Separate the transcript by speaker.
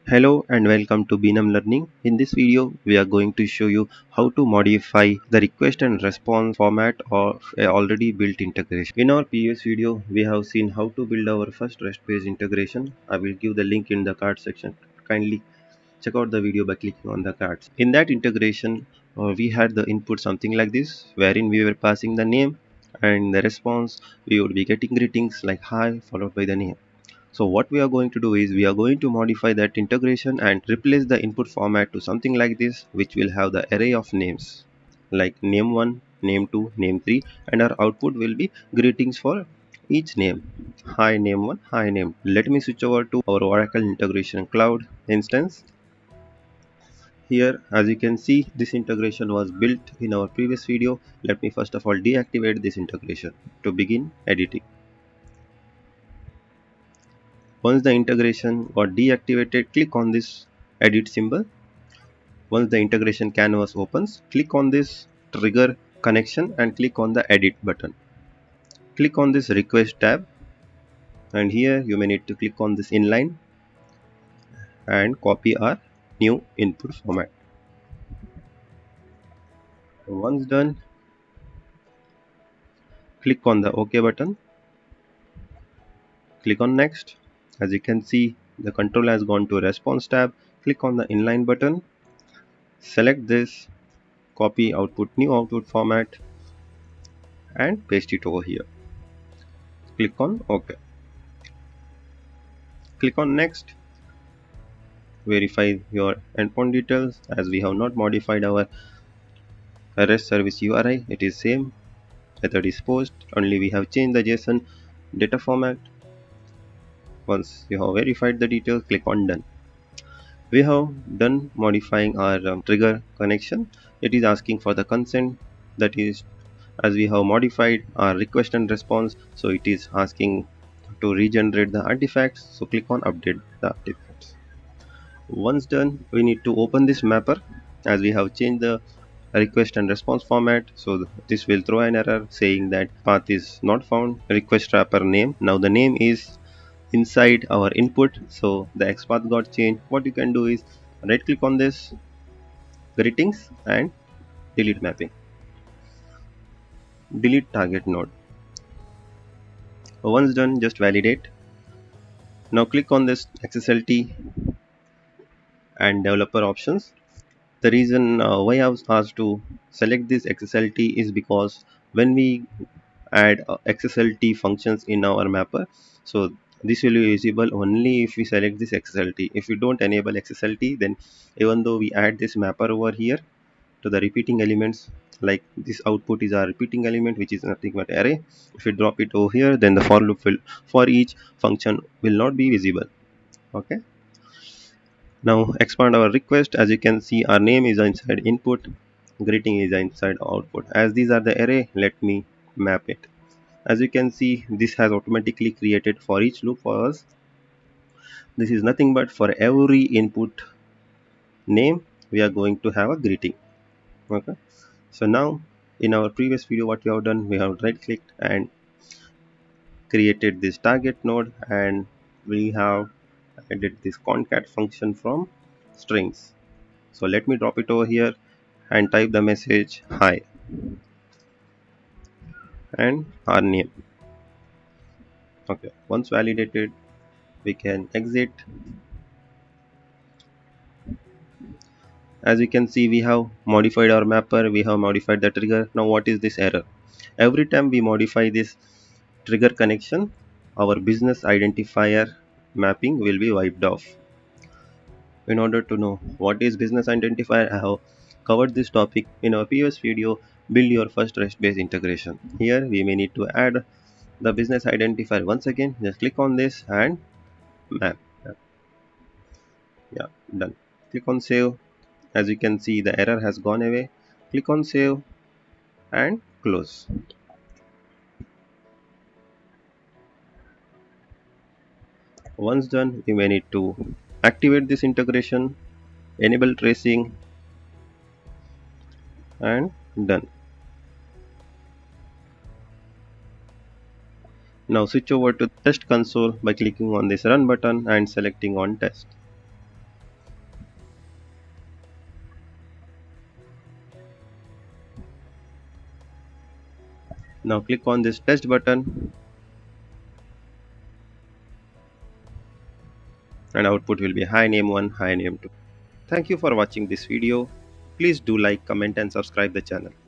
Speaker 1: Hello and welcome to Binam Learning. In this video, we are going to show you how to modify the request and response format of a already built integration. In our previous video, we have seen how to build our first REST-based integration. I will give the link in the card section. Kindly check out the video by clicking on the cards. In that integration, we had the input something like this, wherein we were passing the name and the response. We would be getting greetings like hi followed by the name. So what we are going to do is we are going to modify that integration and replace the input format to something like this, which will have the array of names like name 1, name 2, name 3, and our output will be greetings for each name. Hi name 1, hi name. Let me switch over to our Oracle Integration Cloud instance. Here, as you can see, this integration was built in our previous video. Let me first of all deactivate this integration to begin editing. Once the integration got deactivated, click on this edit symbol. Once the integration canvas opens, click on this trigger connection and click on the edit button. Click on this request tab, and here you may need to click on this inline and copy our new input format. Once done, click on the OK button, click on next. As you can see, the control has gone to response tab. Click on the inline button, select this, copy output new output format and paste it over here. Click on OK. Click on next. Verify your endpoint details. As we have not modified our REST service URI, it is same. Method is post. Only we have changed the JSON data format. Once you have verified the details, click on done. We have done modifying our trigger connection. It is asking for the consent, that is, as we have modified our request and response, so it is asking to regenerate the artifacts. So click on update the artifacts. Once done, we need to open this mapper, as we have changed the request and response format. So this will throw an error saying that path is not found, request wrapper name. Now the name is inside our input, so the XPath got changed. What you can do is right click on this greetings and delete mapping, delete target node. Once done, just validate. Now click on this XSLT and developer options. The reason why I was asked to select this XSLT is because when we add XSLT functions in our mapper, so this will be visible only if we select this XSLT. If we don't enable XSLT, then even though we add this mapper over here to the repeating elements, like this output is our repeating element, which is nothing but array. If we drop it over here, then the for loop will for each function will not be visible. Okay. Now expand our request. As you can see, our name is inside input, greeting is inside output. As these are the array, let me map it. As you can see, this has automatically created for each loop for us. This is nothing but for every input name we are going to have a greeting. Okay. So now in our previous video, what we have done, we have right clicked and created this target node, and we have added this concat function from strings. So let me drop it over here and type the message hi and our name. Okay, once validated, we can exit. As you can see, we have modified our mapper, we have modified the trigger. Now what is this error? Every time we modify this trigger connection, our business identifier mapping will be wiped off. In order to know what is business identifier, I have covered this topic in our previous video, build your first REST-based integration. Here we may need to add the business identifier. Once again, just click on this and map. Yeah, done. Click on save. As you can see, the error has gone away. Click on save and close. Once done, you may need to activate this integration, enable tracing, and done. Now switch over to test console by clicking on this run button and selecting on test. Now click on this test button and output will be hi name1, hi name2. Thank you for watching this video. Please do like, comment and subscribe the channel.